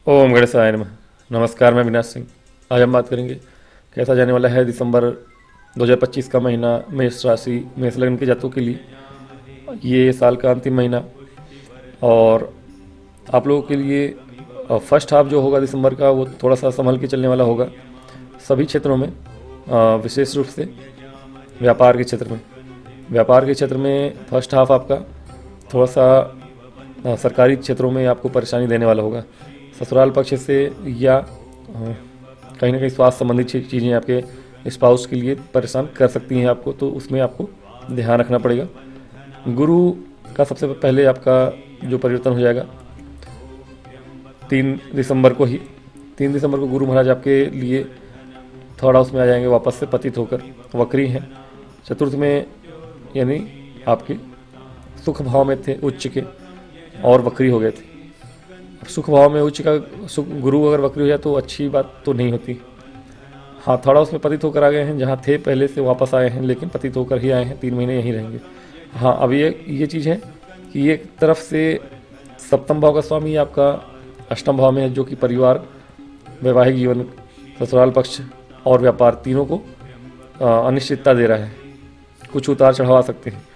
ओम गणेशाय नमः। नमस्कार, मैं अविनाश सिंह। आज हम बात करेंगे कैसा जाने वाला है दिसंबर 2025 का महीना मेष राशि मेष लग्न के जातकों के लिए। ये साल का अंतिम महीना और आप लोगों के लिए फर्स्ट हाफ जो होगा दिसंबर का वो थोड़ा सा संभल के चलने वाला होगा सभी क्षेत्रों में। विशेष रूप से व्यापार के क्षेत्र में फर्स्ट हाफ आपका थोड़ा सा सरकारी क्षेत्रों में आपको परेशानी देने वाला होगा। ससुराल पक्ष से या कहीं ना कहीं स्वास्थ्य संबंधी चीज़ें आपके स्पाउस के लिए परेशान कर सकती हैं आपको, तो उसमें आपको ध्यान रखना पड़ेगा। गुरु का सबसे पहले आपका जो परिवर्तन हो जाएगा 3 दिसंबर को ही। 3 दिसंबर को गुरु महाराज आपके लिए थोड़ा उसमें आ जाएंगे, वापस से पतित होकर वक्री हैं। चतुर्थ में यानी आपके सुख भाव में थे उच्च के और वक्री हो गए थे। अब सुख भाव में उच्च का गुरु अगर वक्री हो जाए तो अच्छी बात तो नहीं होती। हाँ, थोड़ा उसमें पतित होकर आ गए हैं, जहाँ थे पहले से वापस आए हैं, लेकिन पतित होकर ही आए हैं, 3 महीने यहीं रहेंगे। हाँ, अब ये चीज़ है कि एक तरफ से सप्तम भाव का स्वामी आपका अष्टम भाव में है, जो कि परिवार, वैवाहिक जीवन, ससुराल पक्ष और व्यापार तीनों को अनिश्चितता दे रहा है। कुछ उतार चढ़ाव आ सकते हैं,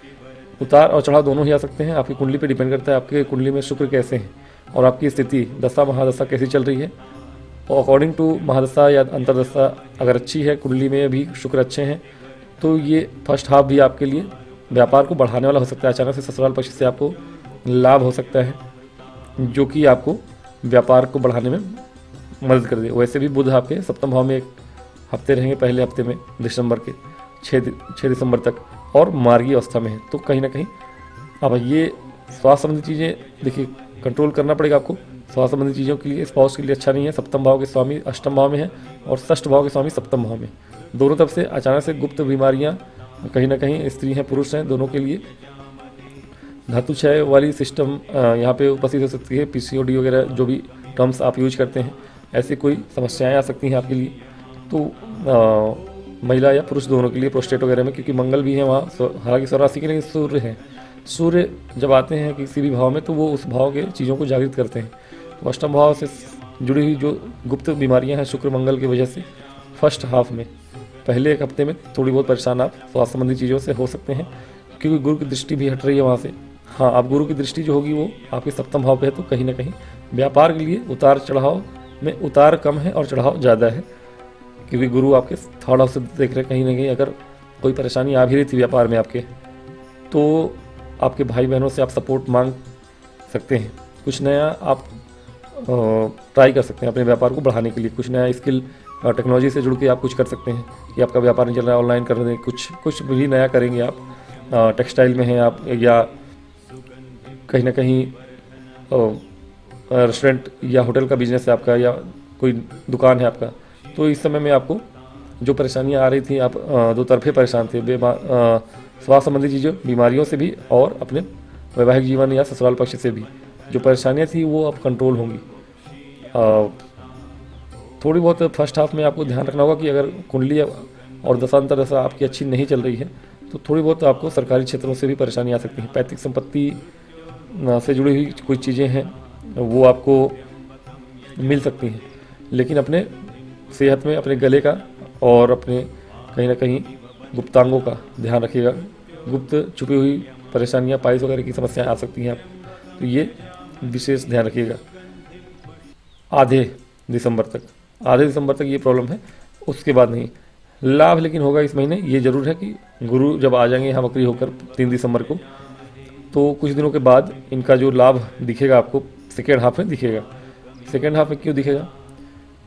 उतार और चढ़ाव दोनों ही आ सकते हैं। आपकी कुंडली पे डिपेंड करता है आपके कुंडली में शुक्र कैसे हैं और आपकी स्थिति दशा महादशा कैसी चल रही है। और अकॉर्डिंग टू महादशा या अंतरदशा अगर अच्छी है, कुंडली में भी शुक्र अच्छे हैं, तो ये फर्स्ट हाफ भी आपके लिए व्यापार को बढ़ाने वाला हो सकता है। अचानक से ससुराल पक्ष से आपको लाभ हो सकता है, जो कि आपको व्यापार को बढ़ाने में मदद कर दे। वैसे भी बुध आपके सप्तम भाव में एक हफ्ते रहेंगे, पहले हफ्ते में दिसंबर के 6 दिसंबर तक, और मार्गी अवस्था में है, तो कहीं ना कहीं अब ये स्वास्थ्य संबंधी चीज़ें देखिए कंट्रोल करना पड़ेगा आपको। स्वास्थ्य संबंधी चीज़ों के लिए, स्पाउस के लिए अच्छा नहीं है। सप्तम भाव के स्वामी अष्टम भाव में है और षष्ठ भाव के स्वामी सप्तम भाव में। दोनों तरफ से अचानक से गुप्त बीमारियां कहीं ना कहीं, स्त्री हैं पुरुष हैं, दोनों के लिए धातु क्षय वाली सिस्टम यहाँ पे उपस्थित हो सकती है। पीसीओडी वगैरह जो भी टर्म्स आप यूज करते हैं, ऐसी कोई समस्याएं आ सकती हैं आपके लिए। तो महिला या पुरुष दोनों के लिए प्रोस्टेट वगैरह में, क्योंकि मंगल भी है वहाँ, हालांकि स्वराशि के लिए सूर्य है। सूर्य जब आते हैं किसी भी भाव में तो वो उस भाव के चीज़ों को जागृत करते हैं। तो अष्टम भाव से जुड़ी हुई जो गुप्त बीमारियां हैं शुक्र मंगल की वजह से फर्स्ट हाफ में पहले एक हफ्ते में थोड़ी बहुत परेशान आप स्वास्थ्य संबंधी चीज़ों से हो सकते हैं, क्योंकि गुरु की दृष्टि भी हट रही है वहाँ से। हाँ, अब गुरु की दृष्टि जो होगी वो आपके सप्तम भाव पे है, तो कहीं ना कहीं व्यापार के लिए उतार चढ़ाव में उतार कम है और चढ़ाव ज़्यादा है, क्योंकि गुरु आपके थर्ड हाउस से देख रहे हैं। कहीं ना कहीं अगर कोई परेशानी आ भी रही थी व्यापार में आपके, तो आपके भाई बहनों से आप सपोर्ट मांग सकते हैं। कुछ नया आप ट्राई कर सकते हैं अपने व्यापार को बढ़ाने के लिए। कुछ नया स्किल टेक्नोलॉजी से जुड़ के आप कुछ कर सकते हैं कि आपका व्यापार नहीं चल रहा है, ऑनलाइन कर दें, कुछ भी नया करेंगे आप। टेक्सटाइल में हैं आप, या कहीं ना कहीं रेस्टोरेंट या होटल का बिजनेस है आपका, या कोई दुकान है आपका, तो इस समय में आपको जो परेशानियां आ रही थी, आप दो तरफे परेशान थे, स्वास्थ्य संबंधी चीज़ों, बीमारियों से भी और अपने वैवाहिक जीवन या ससुराल पक्ष से भी जो परेशानियां थी वो अब कंट्रोल होंगी। थोड़ी बहुत फर्स्ट हाफ में आपको ध्यान रखना होगा कि अगर कुंडली और दशांतर दशा आपकी अच्छी नहीं चल रही है तो थोड़ी बहुत आपको सरकारी क्षेत्रों से भी परेशानी आ सकती है। पैतृक संपत्ति से जुड़ी हुई कुछ चीज़ें हैं वो आपको मिल सकती हैं, लेकिन अपने सेहत में, अपने गले का और अपने कहीं ना कहीं गुप्तांगों का ध्यान रखिएगा। गुप्त छुपी हुई परेशानियां, पाइल्स वगैरह की समस्याएं आ सकती हैं आप, तो ये विशेष ध्यान रखिएगा। आधे दिसंबर तक ये प्रॉब्लम है, उसके बाद नहीं। लाभ लेकिन होगा इस महीने, ये ज़रूर है कि गुरु जब आ जाएंगे यहाँ वक्री होकर 3 दिसंबर को, तो कुछ दिनों के बाद इनका जो लाभ दिखेगा आपको सेकेंड हाफ में दिखेगा। सेकेंड हाफ में क्यों दिखेगा?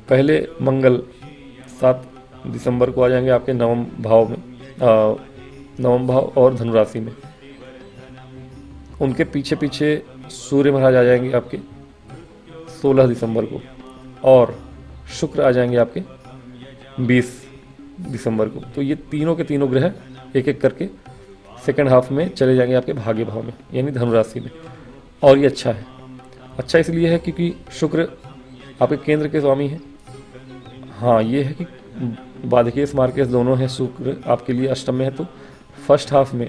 पहले मंगल 7 दिसंबर को आ जाएंगे आपके नवम भाव और धनुराशि में। उनके पीछे पीछे सूर्य महाराज आ जाएंगे आपके 16 दिसंबर को, और शुक्र आ जाएंगे आपके 20 दिसंबर को। तो ये तीनों के तीनों ग्रह एक एक करके सेकेंड हाफ में चले जाएंगे आपके भाग्य भाव में, यानी धनुराशि में। और ये अच्छा है, अच्छा इसलिए है क्योंकि शुक्र आपके केंद्र के स्वामी हैं। हाँ, ये है कि बाधकेश मार्केश दोनों हैं। शुक्र आपके लिए अष्टम में है, तो फर्स्ट हाफ में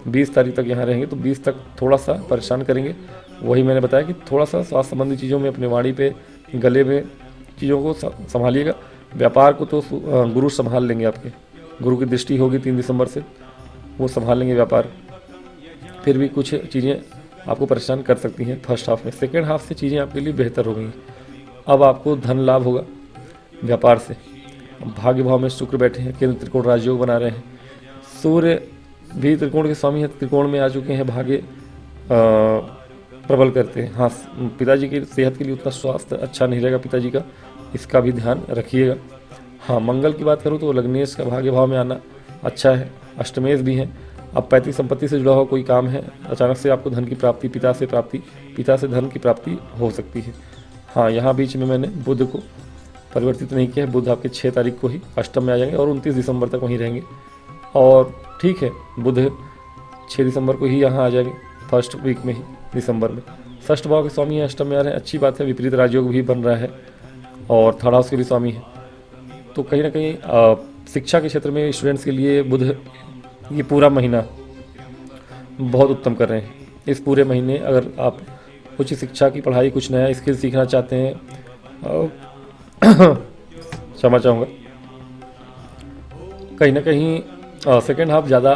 20 तारीख तक यहाँ रहेंगे, तो 20 तक थोड़ा सा परेशान करेंगे। वही मैंने बताया कि थोड़ा सा स्वास्थ्य संबंधी चीज़ों में, अपने वाणी पे गले में चीज़ों को संभालिएगा। व्यापार को तो गुरु संभाल लेंगे आपके, गुरु की दृष्टि होगी 3 दिसंबर से, वो संभाल लेंगे व्यापार। फिर भी कुछ चीज़ें आपको परेशान कर सकती हैं फर्स्ट हाफ में। सेकेंड हाफ से चीज़ें आपके लिए बेहतर हो गई। अब आपको धन लाभ होगा व्यापार से। भाग्य भाव में शुक्र बैठे हैं, केंद्र त्रिकोण राजयोग बना रहे हैं। सूर्य भी त्रिकोण के स्वामी हैं, त्रिकोण में आ चुके हैं, भाग्य प्रबल करते हैं। हाँ, पिताजी की सेहत के लिए उतना स्वास्थ्य अच्छा नहीं रहेगा पिताजी का, इसका भी ध्यान रखिएगा। हाँ, मंगल की बात करूँ तो लग्नेश का भाग्य भाव में आना अच्छा है, अष्टमेश भी है। अब पैतृक संपत्ति से जुड़ा हुआ कोई काम है, अचानक से आपको धन की प्राप्ति, पिता से धन की प्राप्ति हो सकती है। हाँ, यहाँ बीच में मैंने बुध को परिवर्तित नहीं किया है, बुध आपके 6 तारीख को ही अष्टम में आ जाएंगे और 29 दिसंबर तक वहीं रहेंगे। और ठीक है, बुध 6 दिसंबर को ही यहाँ आ जाएंगे, फर्स्ट वीक में ही दिसंबर में। षष्ठ भाव के स्वामी हैं, अष्टम में आ रहे हैं, अच्छी बात है। विपरीत राजयोग भी बन रहा है और थर्ड हाउस के भी स्वामी हैं। तो कहीं ना कहीं शिक्षा के क्षेत्र में स्टूडेंट्स के लिए बुध ये पूरा महीना बहुत उत्तम कर रहे हैं। इस पूरे महीने अगर आप उच्च शिक्षा की पढ़ाई, कुछ नया स्किल सीखना चाहते हैं, क्षमा चाहूँगा, कहीं ना कहीं सेकेंड हाफ ज़्यादा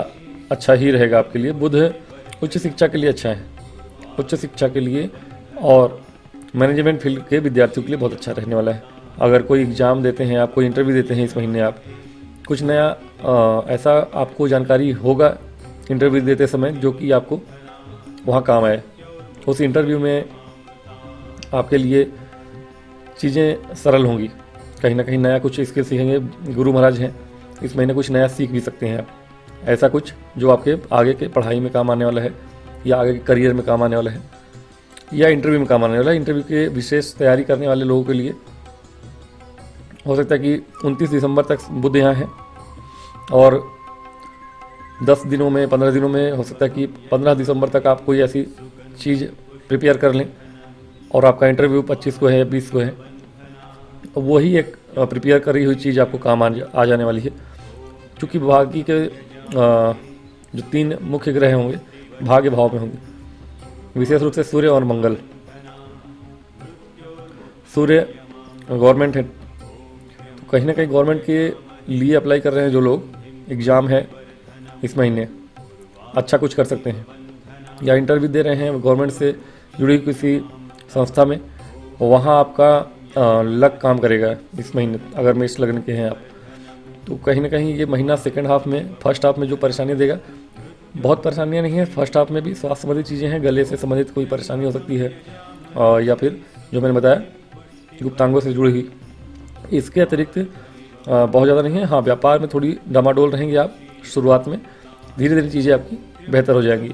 अच्छा ही रहेगा आपके लिए। बुध उच्च शिक्षा के लिए अच्छा है, उच्च शिक्षा के लिए और मैनेजमेंट फील्ड के विद्यार्थियों के लिए बहुत अच्छा रहने वाला है। अगर कोई एग्ज़ाम देते हैं आप, कोई इंटरव्यू देते हैं इस महीने, आप कुछ नया ऐसा आपको जानकारी होगा इंटरव्यू देते समय जो कि आपको वहाँ काम आए। उस इंटरव्यू में आपके लिए चीज़ें सरल होंगी, कहीं ना कहीं नया कुछ स्किल सीखेंगे। गुरु महाराज हैं, इस महीने कुछ नया सीख भी सकते हैं आप, ऐसा कुछ जो आपके आगे के पढ़ाई में काम आने वाला है, या आगे के करियर में काम आने वाला है, या इंटरव्यू में काम आने वाला है। इंटरव्यू के विशेष तैयारी करने वाले लोगों के लिए हो सकता है कि 29 दिसंबर तक बुध यहाँ है और 10 दिनों में, 15 दिनों में हो सकता है कि 15 दिसंबर तक आप कोई ऐसी चीज़ प्रिपेयर कर लें और आपका इंटरव्यू 25 को है या 20 को है, वही एक प्रिपेयर करी हुई चीज़ आपको काम आ जाने वाली है। क्योंकि भाग्य के जो 3 मुख्य ग्रह होंगे भाग्य भाव में होंगे, विशेष रूप से सूर्य और मंगल। सूर्य गवर्नमेंट है, तो कहीं ना कहीं गवर्नमेंट के लिए अप्लाई कर रहे हैं जो लोग, एग्ज़ाम है इस महीने, अच्छा कुछ कर सकते हैं। या इंटरव्यू दे रहे हैं गवर्नमेंट से जुड़ी किसी संस्था में, वहाँ आपका लक काम करेगा इस महीने। अगर मेष लग्न के हैं आप, तो कहीं ना कहीं ये महीना सेकेंड हाफ में, फर्स्ट हाफ में जो परेशानी देगा, बहुत परेशानियां नहीं है फर्स्ट हाफ में भी, स्वास्थ्य संबंधित चीज़ें हैं, गले से संबंधित कोई परेशानी हो सकती है, या फिर जो मैंने बताया गुप्तांगों से जुड़ी हुई। इसके अतिरिक्त बहुत ज़्यादा नहीं है। हाँ, व्यापार में थोड़ी डामाडोल रहेंगे आप शुरुआत में, धीरे धीरे चीज़ें आपकी बेहतर हो जाएंगी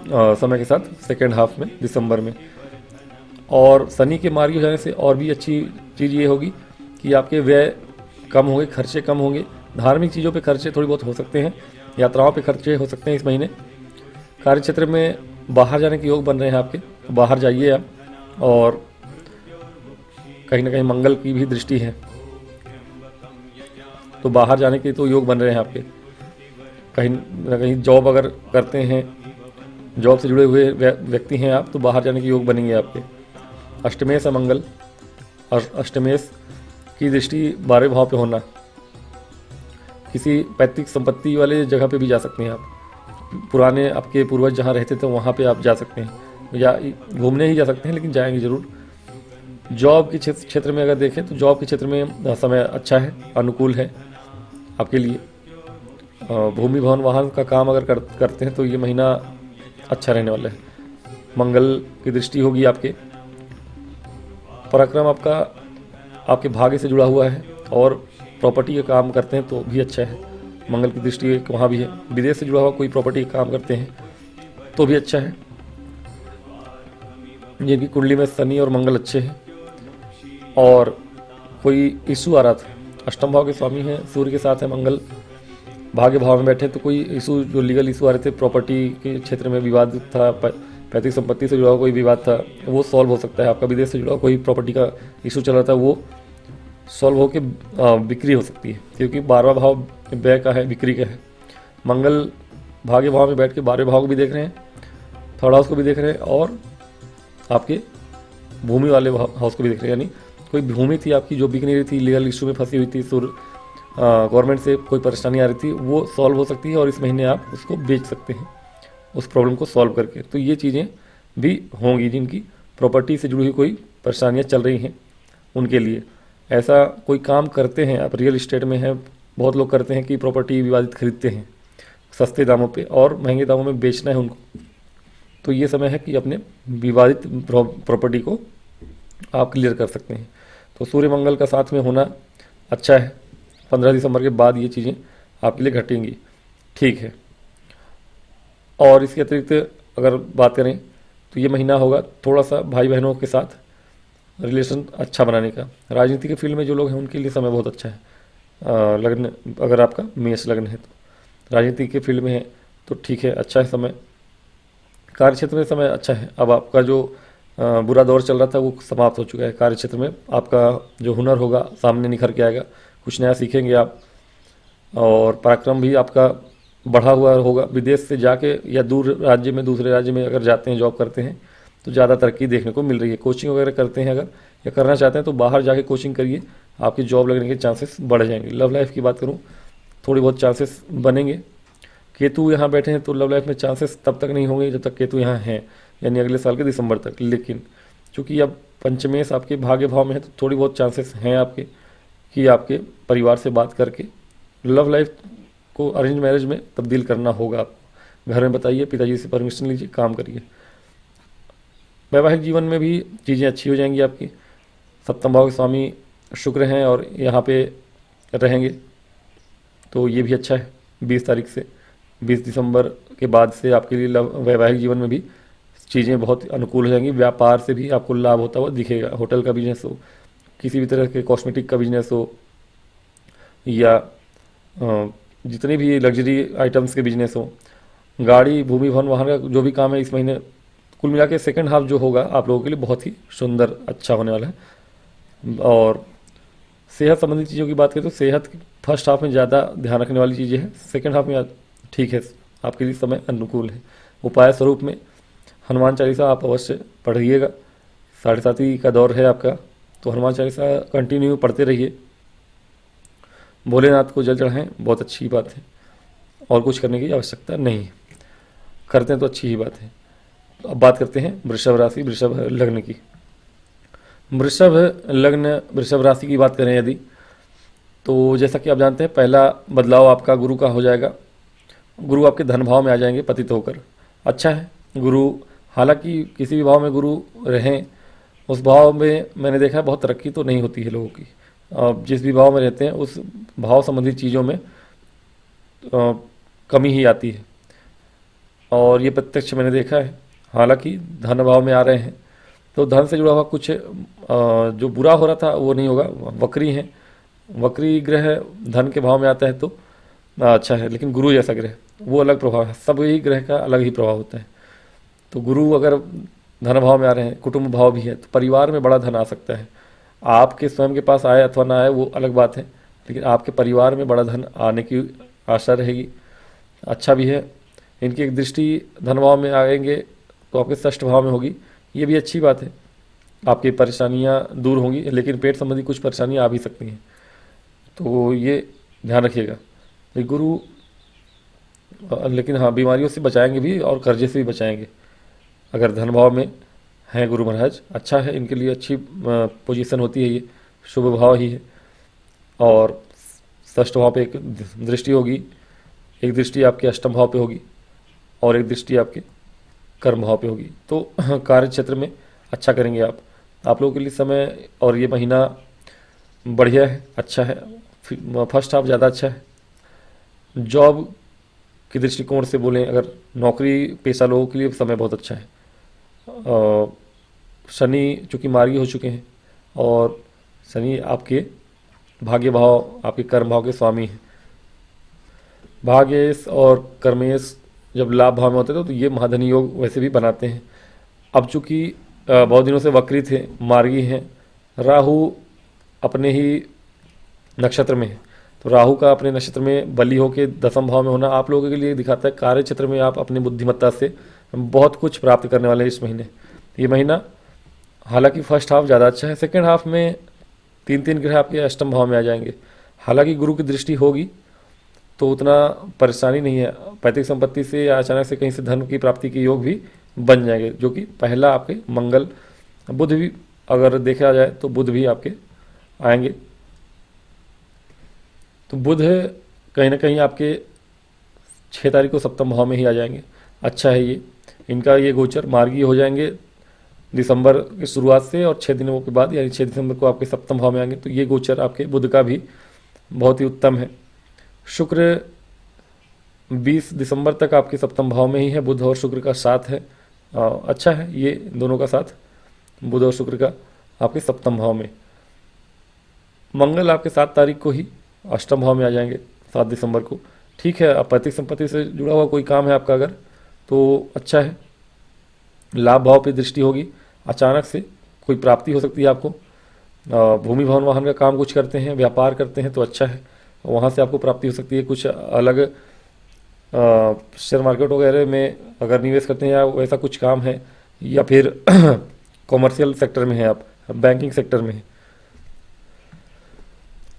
समय के साथ सेकेंड हाफ में दिसंबर में। और शनि के मार्गी हो जाने से और भी अच्छी चीज़ ये होगी कि आपके व्यय कम होंगे, खर्चे कम होंगे। धार्मिक चीज़ों पे खर्चे थोड़ी बहुत हो सकते हैं, यात्राओं पे खर्चे हो सकते हैं इस महीने। कार्य क्षेत्र में बाहर जाने के योग बन रहे हैं आपके, तो बाहर जाइए आप। और कहीं ना कहीं मंगल की भी दृष्टि है, तो बाहर जाने के तो योग बन रहे हैं आपके। कहीं ना कहीं जॉब अगर करते हैं, जॉब से जुड़े हुए व्यक्ति हैं आप, तो बाहर जाने के योग बनेंगे आपके। अष्टमेश है मंगल, और अष्टमेश की दृष्टि 12वें भाव पे होना, किसी पैतृक संपत्ति वाले जगह पे भी जा सकते हैं आप। पुराने आपके पूर्वज जहाँ रहते थे वहाँ पे आप जा सकते हैं, या घूमने ही जा सकते हैं, लेकिन जाएंगे ज़रूर। जॉब के क्षेत्र में अगर देखें तो जॉब के क्षेत्र में समय अच्छा है, अनुकूल है आपके लिए। भूमि भवन वाहन का काम अगर करते हैं तो ये महीना अच्छा रहने वाला है। मंगल की दृष्टि होगी आपके। पराक्रम आपका आपके भाग्य से जुड़ा हुआ है, और प्रॉपर्टी का काम करते हैं तो भी अच्छा है, मंगल की दृष्टि वहाँ भी है। विदेश से जुड़ा हुआ कोई प्रॉपर्टी का काम करते हैं तो भी अच्छा है। जिनकी कुंडली में शनि और मंगल अच्छे हैं, और कोई इशू आ रहा था, अष्टम भाव के स्वामी हैं, सूर्य के साथ है मंगल, भाग्य भाव में बैठे, तो कोई इशू, जो लीगल इशू आ रहे थे, प्रॉपर्टी के क्षेत्र में विवाद था, पैतृक संपत्ति से जुड़ा हुआ कोई विवाद था, वो सॉल्व हो सकता है आपका। विदेश से जुड़ा हुआ कोई प्रॉपर्टी का इशू चल रहा था, वो सॉल्व होकर बिक्री हो सकती है, क्योंकि 12वां भाव व्यय का है, बिक्री का है। मंगल भाग्य भाव में बैठ के 12वें भाव को भी देख रहे हैं, थर्ड हाउस को भी देख रहे हैं, और आपके भूमि वाले हाउस को भी देख रहे हैं, यानी कोई भूमि थी आपकी जो बिक नहीं रही थी, लीगल इशू में फंसी हुई थी, गवर्नमेंट से कोई परेशानी आ रही थी, वो सॉल्व हो सकती है और इस महीने आप उसको बेच सकते हैं उस प्रॉब्लम को सॉल्व करके। तो ये चीज़ें भी होंगी जिनकी प्रॉपर्टी से जुड़ी हुई कोई परेशानियाँ चल रही हैं उनके लिए। ऐसा कोई काम करते हैं आप, रियल इस्टेट में है, बहुत लोग करते हैं कि प्रॉपर्टी विवादित खरीदते हैं सस्ते दामों पे और महंगे दामों में बेचना है उनको। तो ये समय है कि अपने विवादित प्रॉपर्टी को आप क्लियर कर सकते हैं। तो सूर्य मंगल का साथ में होना अच्छा है। 15 दिसंबर के बाद ये चीज़ें आपके लिए घटेंगी, ठीक है। और इसके अतिरिक्त अगर बात करें तो ये महीना होगा थोड़ा सा भाई बहनों के साथ रिलेशन अच्छा बनाने का। राजनीति के फील्ड में जो लोग हैं उनके लिए समय बहुत अच्छा है। लग्न अगर आपका मेष लग्न है तो राजनीति के फील्ड में है तो ठीक है, अच्छा है समय। कार्य क्षेत्र में समय अच्छा है। अब आपका जो बुरा दौर चल रहा था वो समाप्त हो चुका है। कार्य क्षेत्र में आपका जो हुनर होगा सामने निखर के आएगा, कुछ नया सीखेंगे आप और पराक्रम भी आपका बढ़ा हुआ होगा। विदेश से जाके या दूर राज्य में, दूसरे राज्य में अगर जाते हैं, जॉब करते हैं तो ज़्यादा तरक्की देखने को मिल रही है। कोचिंग वगैरह करते हैं अगर या करना चाहते हैं तो बाहर जाके कोचिंग करिए, आपकी जॉब लगने के चांसेस बढ़ जाएंगे। लव लाइफ की बात करूँ, थोड़ी बहुत चांसेस बनेंगे। केतु यहाँ बैठे हैं तो लव लाइफ में चांसेस तब तक नहीं होंगे जब तक केतु यहाँ हैं, यानी अगले साल के दिसंबर तक। लेकिन चूँकि अब पंचमेश आपके भाग्य भाव में है तो थोड़ी बहुत चांसेस हैं आपके कि आपके परिवार से बात करके लव लाइफ को अरेंज मैरिज में तब्दील करना होगा आपको। घर में बताइए, पिताजी से परमिशन लीजिए, काम करिए। वैवाहिक जीवन में भी चीज़ें अच्छी हो जाएंगी आपकी। सप्तम भाव के स्वामी शुक्र हैं और यहाँ पे रहेंगे तो ये भी अच्छा है। 20 तारीख से 20 दिसंबर के बाद से आपके लिए वैवाहिक जीवन में भी चीज़ें बहुत अनुकूल हो जाएंगी। व्यापार से भी आपको लाभ होता हुआ दिखेगा। होटल का बिजनेस हो, किसी भी तरह के कॉस्मेटिक का बिजनेस हो या जितने भी लग्जरी आइटम्स के बिजनेस हो, गाड़ी, भूमि, भवन, वाहन का जो भी काम है, इस महीने कुल मिला के सेकेंड हाफ जो होगा आप लोगों के लिए बहुत ही सुंदर अच्छा होने वाला है। और सेहत संबंधी चीज़ों की बात करें तो सेहत फर्स्ट हाफ में ज़्यादा ध्यान रखने वाली चीज़ें हैं, सेकेंड हाफ में ठीक है, आपके लिए समय अनुकूल है। उपाय स्वरूप में हनुमान चालीसा आप अवश्य पढ़िएगा। 7.5 का दौर है आपका तो हनुमान चालीसा कंटिन्यू पढ़ते रहिए। भोलेनाथ को जल चढ़ाएं, बहुत अच्छी बात है और कुछ करने की आवश्यकता नहीं है। करते हैं तो अच्छी ही बात है। तो अब बात करते हैं वृषभ राशि, वृषभ लग्न की। वृषभ लग्न, वृषभ राशि की बात करें यदि तो जैसा कि आप जानते हैं पहला बदलाव आपका गुरु का हो जाएगा। गुरु आपके धन भाव में आ जाएंगे पतित होकर, अच्छा है। गुरु हालांकि किसी भी भाव में गुरु रहें, उस भाव में मैंने देखा है बहुत तरक्की तो नहीं होती है लोगों की। जिस भी भाव में रहते हैं उस भाव संबंधी चीज़ों में कमी ही आती है और ये प्रत्यक्ष मैंने देखा है। हालांकि धन भाव में आ रहे हैं तो धन से जुड़ा हुआ कुछ जो बुरा हो रहा था वो नहीं होगा। वक्री हैं, वक्री ग्रह धन के भाव में आता है तो अच्छा है, लेकिन गुरु जैसा ग्रह वो अलग प्रभाव है। सब ही ग्रह का अलग ही प्रभाव होता है। तो गुरु अगर धन भाव में आ रहे हैं, कुटुंब भाव भी है, तो परिवार में बड़ा धन आ सकता है। आपके स्वयं के पास आए अथवा ना आए वो अलग बात है, लेकिन आपके परिवार में बड़ा धन आने की आशा रहेगी। अच्छा भी है। इनकी एक दृष्टि धन भाव में आएंगे तो आपके षष्ठ भाव में होगी, ये भी अच्छी बात है। आपकी परेशानियां दूर होंगी, लेकिन पेट संबंधी कुछ परेशानियां आ भी सकती हैं, तो ये ध्यान रखिएगा। ये गुरु लेकिन हाँ बीमारियों से बचाएंगे भी और कर्जे से भी बचाएंगे। अगर धन भाव में हैं गुरु महाराज, अच्छा है, इनके लिए अच्छी पोजीशन होती है, ये शुभ भाव ही है। और षष्ठ भाव पे एक दृष्टि होगी, एक दृष्टि आपके अष्टम भाव पे होगी और एक दृष्टि आपके कर्म भाव पे होगी। तो कार्य क्षेत्र में अच्छा करेंगे आप लोगों के लिए समय और ये महीना बढ़िया है, अच्छा है। फर्स्ट हाफ ज़्यादा अच्छा है। जॉब की दृष्टिकोण से बोलें, अगर नौकरी पेशा लोगों के लिए समय बहुत अच्छा है। शनि चूँकि मार्गी हो चुके हैं और शनि आपके भाग्य भाव, आपके कर्म भाव के स्वामी हैं। भाग्येश और कर्मेश जब लाभ भाव में होते थे तो ये महाधनी योग वैसे भी बनाते हैं। अब चूँकि बहुत दिनों से वक्री थे, मार्गी हैं, राहु अपने ही नक्षत्र में है, तो राहु का अपने नक्षत्र में बली होकर 10वें भाव में होना आप लोगों के लिए दिखाता है कार्य क्षेत्र में आप अपनी बुद्धिमत्ता से बहुत कुछ प्राप्त करने वाले हैं इस महीने। ये महीना हालांकि फर्स्ट हाफ ज़्यादा अच्छा है, सेकेंड हाफ में तीन तीन ग्रह आपके अष्टम भाव में आ जाएंगे। हालांकि गुरु की दृष्टि होगी तो उतना परेशानी नहीं है, पैतृक संपत्ति से या अचानक से कहीं से धन की प्राप्ति के योग भी बन जाएंगे, जो कि पहला आपके मंगल, बुध भी अगर देखा जाए तो बुध भी आपके आएंगे। तो बुध कहीं ना कहीं आपके 6 तारीख को सप्तम भाव में ही आ जाएंगे। अच्छा है ये, इनका ये गोचर मार्गी हो जाएंगे दिसंबर की शुरुआत से, और 6 दिनों के बाद यानी 6 दिसंबर को आपके सप्तम भाव में आएंगे। तो ये गोचर आपके बुध का भी बहुत ही उत्तम है। शुक्र 20 दिसंबर तक आपके सप्तम भाव में ही है, बुध और शुक्र का साथ है। अच्छा है ये दोनों का साथ, बुध और शुक्र का आपके सप्तम भाव में। मंगल आपके 7 तारीख को ही अष्टम भाव में आ जाएंगे, 7 दिसंबर को। ठीक है, अब पैतृक संपत्ति से जुड़ा हुआ कोई काम है आपका अगर, तो अच्छा है, लाभ भाव पे दृष्टि होगी, अचानक से कोई प्राप्ति हो सकती है आपको। भूमि भवन वाहन का काम कुछ करते हैं, व्यापार करते हैं तो अच्छा है, वहाँ से आपको प्राप्ति हो सकती है। कुछ अलग शेयर मार्केट वगैरह में अगर निवेश करते हैं या वैसा कुछ काम है, या फिर कॉमर्शियल सेक्टर में है आप, बैंकिंग सेक्टर में है,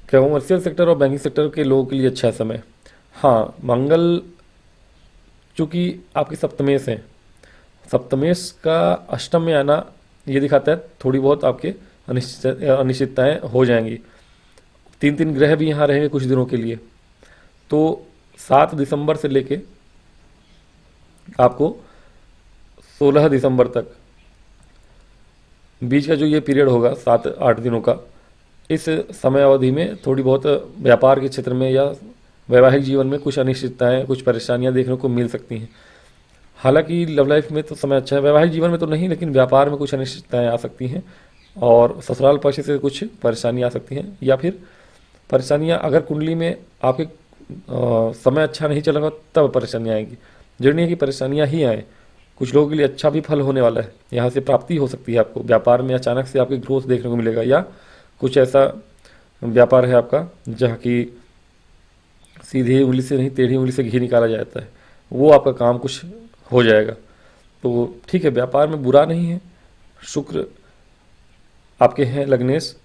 कॉमर्शियल सेक्टर और बैंकिंग सेक्टर के लोगों के लिए अच्छा समय। हाँ, मंगल चूँकि आपकी सप्तमेश है, सप्तमेश का अष्टम में आना ये दिखाता है थोड़ी बहुत आपके अनिश्चितताएँ हो जाएंगी। 3 ग्रह भी यहाँ रहेंगे कुछ दिनों के लिए। तो 7 दिसंबर से लेके आपको 16 दिसंबर तक बीच का जो ये पीरियड होगा 7-8 दिनों का, इस समय अवधि में थोड़ी बहुत व्यापार के क्षेत्र में या वैवाहिक जीवन में कुछ अनिश्चितताएँ, कुछ परेशानियाँ देखने को मिल सकती हैं। हालांकि लव लाइफ में तो समय अच्छा है, वैवाहिक जीवन में तो नहीं, लेकिन व्यापार में कुछ अनिश्चितताएँ आ सकती हैं, और ससुराल पक्ष से कुछ परेशानी आ सकती हैं, या फिर परेशानियाँ अगर कुंडली में आपके समय अच्छा नहीं चलेगा तब परेशानियाँ आएंगी। जरूरी है कि परेशानियाँ ही आएँ, कुछ लोगों के लिए अच्छा भी फल होने वाला है, यहाँ से प्राप्ति हो सकती है आपको। व्यापार में अचानक से आपकी ग्रोथ देखने को मिलेगा, या कुछ ऐसा व्यापार है आपका जहाँ की सीधी उंगली से नहीं टेढ़ी उंगली से घी निकाला जाता है, वो आपका काम कुछ हो जाएगा। तो ठीक है, व्यापार में बुरा नहीं है। शुक्र आपके हैं लग्नेश,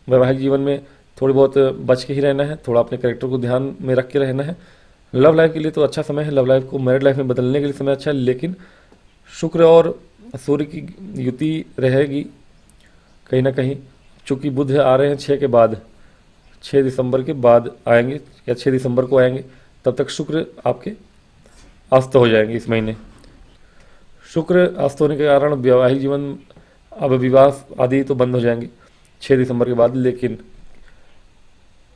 वैवाहिक जीवन में थोड़ी बहुत बच के ही रहना है, थोड़ा अपने कैरेक्टर को ध्यान में रख के रहना है। लव लाइफ के लिए तो अच्छा समय है, लव लाइफ को मैरिड लाइफ में बदलने के लिए समय अच्छा है, लेकिन शुक्र और सूर्य की युति रहेगी कहीं ना कहीं। चूँकि बुध आ रहे हैं 6 के बाद, 6 दिसंबर के बाद आएंगे या 6 दिसंबर को आएंगे, तब तक शुक्र आपके अस्त हो जाएंगे इस महीने। शुक्र अस्त होने के कारण वैवाहिक जीवन, अब विवाह आदि तो बंद हो जाएंगे 6 दिसंबर के बाद। लेकिन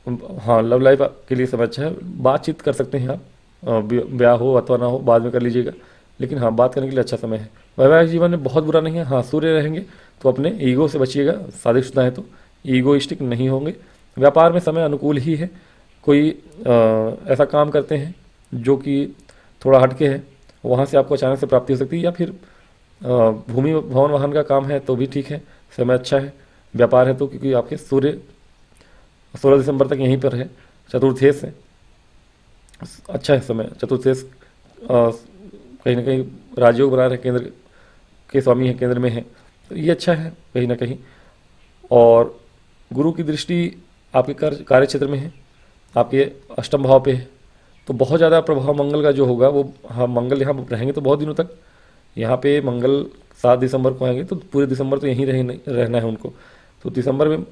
हाँ, लव लाइफ के लिए समय अच्छा है, बातचीत कर सकते हैं आप, ब्याह हो अथवा ना हो बाद में कर लीजिएगा, लेकिन हाँ, बात करने के लिए अच्छा समय है। वैवाहिक जीवन में बहुत बुरा नहीं है। हाँ, सूर्य रहेंगे तो अपने ईगो से बचिएगा, शादीशुदा है तो ईगोइस्टिक नहीं होंगे। व्यापार में समय अनुकूल ही है। कोई ऐसा काम करते हैं जो कि थोड़ा हटके है, वहाँ से आपको अचानक से प्राप्ति हो सकती है, या फिर भूमि भवन वाहन का काम है तो भी ठीक है, समय अच्छा है। व्यापार है तो क्योंकि आपके सूर्य 16 दिसंबर तक यहीं पर है, चतुर्थेश है, अच्छा है समय। चतुर्थेश कहीं ना कहीं राजयोग बना रहे, केंद्र के स्वामी है, केंद्र में है, तो ये अच्छा है कहीं ना कहीं। और गुरु की दृष्टि आपके कार्य क्षेत्र में है, आपके अष्टम भाव पे है, तो बहुत ज़्यादा प्रभाव मंगल का जो होगा वो, हाँ, मंगल यहाँ रहेंगे तो बहुत दिनों तक। यहाँ पे मंगल 7 दिसंबर को आएंगे तो पूरे दिसंबर तो यहीं रहना है उनको। तो दिसंबर में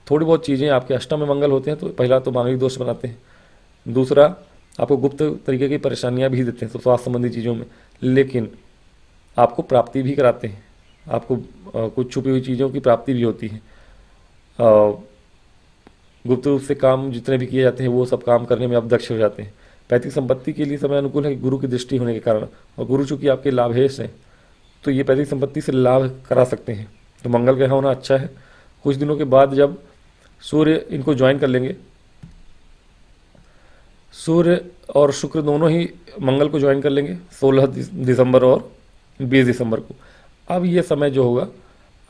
थोड़ी बहुत चीज़ें आपके अष्टम में मंगल होते हैं, तो पहला तो मांगलिक दोष बनाते हैं, दूसरा आपको गुप्त तरीके की परेशानियाँ भी देते हैं, तो स्वास्थ्य संबंधी चीज़ों में, लेकिन आपको प्राप्ति भी कराते हैं, आपको कुछ छुपी हुई चीज़ों की प्राप्ति भी होती है। गुप्त रूप से काम जितने भी किए जाते हैं वो सब काम करने में आप दक्ष हो जाते हैं। पैतृक संपत्ति के लिए समय अनुकूल है गुरु की दृष्टि होने के कारण, और गुरु चूँकि आपके लाभेश हैं तो ये पैतृक संपत्ति से लाभ करा सकते हैं। तो मंगल का यहाँ होना अच्छा है। कुछ दिनों के बाद जब सूर्य इनको ज्वाइन कर लेंगे, सूर्य और शुक्र दोनों ही मंगल को ज्वाइन कर लेंगे 16 दिसंबर और 20 दिसंबर को। अब ये समय जो होगा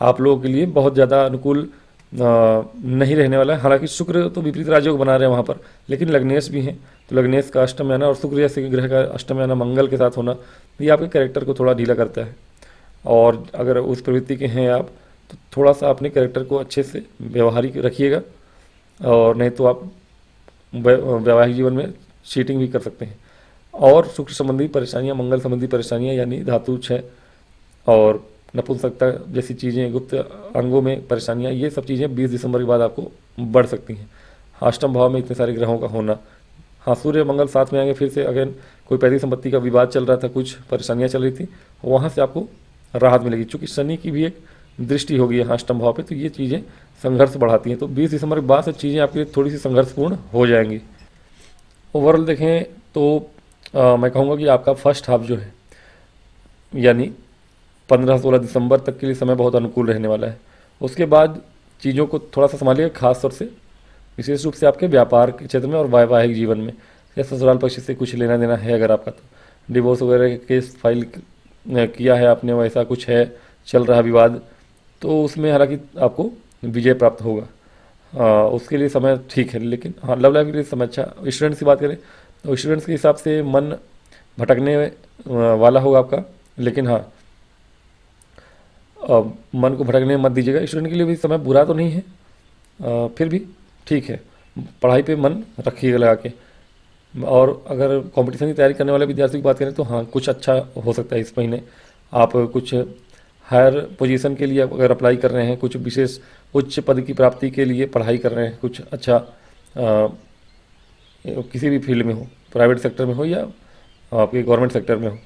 आप लोगों के लिए बहुत ज़्यादा अनुकूल नहीं रहने वाला है। हालांकि शुक्र तो विपरीत राजयोग बना रहे हैं वहाँ पर, लेकिन लग्नेश भी हैं, तो लग्नेश का अष्टम में आना और शुक्र जैसे ग्रह का अष्टम में आना मंगल के साथ होना, ये आपके कैरेक्टर को थोड़ा ढीला करता है। और अगर उस प्रवृत्ति के हैं आप तो थोड़ा सा अपने कैरेक्टर को अच्छे से व्यवहारिक रखिएगा, और नहीं तो आप वैवाहिक जीवन में चीटिंग भी कर सकते हैं। और शुक्र संबंधी परेशानियां, मंगल संबंधी परेशानियां यानी धातु क्षय और नपुंसकता जैसी चीज़ें, गुप्त अंगों में परेशानियां, ये सब चीज़ें 20 दिसंबर के बाद आपको बढ़ सकती हैं। अष्टम भाव में इतने सारे ग्रहों का होना, हाँ सूर्य मंगल साथ में आएंगे फिर से। अगेन कोई पैतृक संपत्ति का विवाद चल रहा था, कुछ परेशानियां चल रही थी, वहाँ से आपको राहत मिलेगी। चूँकि शनि की भी एक दृष्टि होगी यहाँ अष्टम भाव पे, तो ये चीज़ें संघर्ष बढ़ाती हैं। तो 20 दिसंबर के बाद से चीज़ें आपके लिए थोड़ी सी संघर्षपूर्ण हो जाएंगी। ओवरऑल देखें तो मैं कहूँगा कि आपका फर्स्ट हाफ जो है यानी 15-16 दिसंबर तक के लिए समय बहुत अनुकूल रहने वाला है। उसके बाद चीज़ों को थोड़ा सा संभालिएगा, खास तौर से विशेष रूप से आपके व्यापार के क्षेत्र में और वैवाहिक जीवन में, या ससुराल पक्ष से कुछ लेना देना है अगर आपका, तो डिवोर्स वगैरह के केस फाइल किया है आपने, वैसा कुछ है चल रहा विवाद, तो उसमें हालांकि आपको विजय प्राप्त होगा। उसके लिए समय ठीक है। लेकिन हाँ, लव लाइफ के लिए समय अच्छा। स्टूडेंट्स की बात करें तो स्टूडेंट्स के हिसाब से मन भटकने वाला होगा आपका, लेकिन हाँ मन को भटकने मत दीजिएगा। स्टूडेंट के लिए भी समय बुरा तो नहीं है, फिर भी ठीक है, पढ़ाई पे मन रखिएगा लगा के। और अगर कंपटीशन की तैयारी करने वाले विद्यार्थियों की बात करें तो हाँ, कुछ अच्छा हो सकता है इस महीने। आप कुछ हायर पोजीशन के लिए अगर अप्लाई कर रहे हैं, कुछ विशेष उच्च पद की प्राप्ति के लिए पढ़ाई कर रहे हैं, कुछ अच्छा किसी भी फील्ड में हो, प्राइवेट सेक्टर में हो या आपके गवर्नमेंट सेक्टर में हो,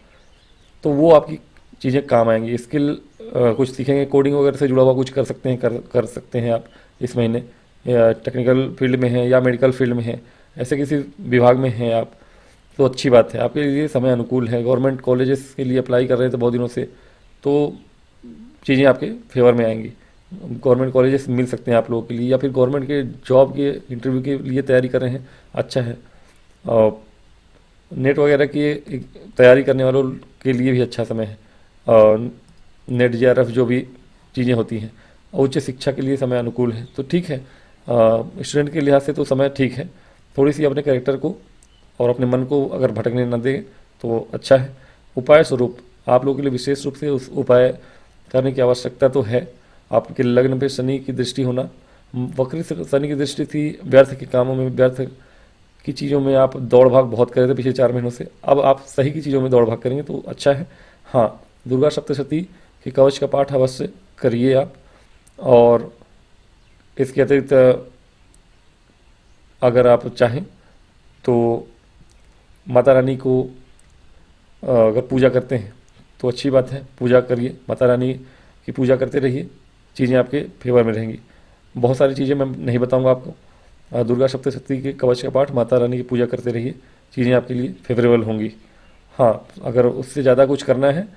तो वो आपकी चीज़ें काम आएंगी। स्किल कुछ सीखेंगे, कोडिंग वगैरह से जुड़ा हुआ कुछ कर सकते हैं, कर सकते हैं आप इस महीने। या टेक्निकल फील्ड में हैं या मेडिकल फील्ड में हैं, ऐसे किसी विभाग में हैं आप, तो अच्छी बात है, आपके लिए समय अनुकूल है। गवर्नमेंट कॉलेजेस के लिए अप्लाई कर रहे थे बहुत दिनों से, तो चीज़ें आपके फेवर में आएंगी। गवर्नमेंट कॉलेजेस मिल सकते हैं आप लोगों के लिए, या फिर गवर्नमेंट के जॉब के इंटरव्यू के लिए तैयारी कर रहे हैं, अच्छा है। और नेट वगैरह की तैयारी करने वालों के लिए भी अच्छा समय है। और नेट JRF जो भी चीज़ें होती हैं, उच्च शिक्षा के लिए समय अनुकूल है, तो ठीक है। स्टूडेंट के लिहाज से तो समय ठीक है। थोड़ी सी अपने कैरेक्टर को और अपने मन को अगर भटकने न दें तो अच्छा है। उपाय स्वरूप आप लोगों के लिए विशेष रूप से उस उपाय करने की आवश्यकता तो है। आपके लग्न पे शनि की दृष्टि होना, वक्री शनि की दृष्टि थी, व्यर्थ के कामों में, व्यर्थ की चीज़ों में आप दौड़ भाग बहुत कर रहे थे पिछले 4 महीनों से, अब आप सही की चीज़ों में दौड़ भाग करेंगे तो अच्छा है। हाँ, दुर्गा सप्तशती के कवच का पाठ अवश्य करिए आप। और इसके अतिरिक्त अगर आप चाहें तो माता रानी को अगर पूजा करते हैं तो अच्छी बात है, पूजा करिए, माता रानी की पूजा करते रहिए, चीज़ें आपके फेवर में रहेंगी। बहुत सारी चीज़ें मैं नहीं बताऊंगा आपको। दुर्गा सप्तशती के कवच का पाठ, माता रानी की पूजा करते रहिए, चीज़ें आपके लिए फेवरेबल होंगी। हाँ, अगर उससे ज़्यादा कुछ करना है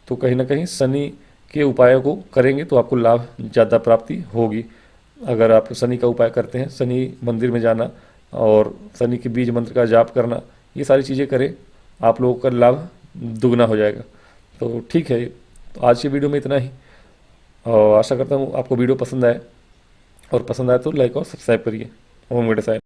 तो कहीं ना कहीं शनि के उपायों को करेंगे तो आपको लाभ ज़्यादा प्राप्ति होगी। अगर आप शनि का उपाय करते हैं, शनि मंदिर में जाना और शनि के बीज मंत्र का जाप करना, ये सारी चीज़ें करें, आप लोगों का लाभ दुगना हो जाएगा। तो ठीक है, तो आज की वीडियो में इतना ही, और आशा करता हूँ आपको वीडियो पसंद आए, और पसंद आए तो लाइक और सब्सक्राइब करिए। ओम गणेशाय।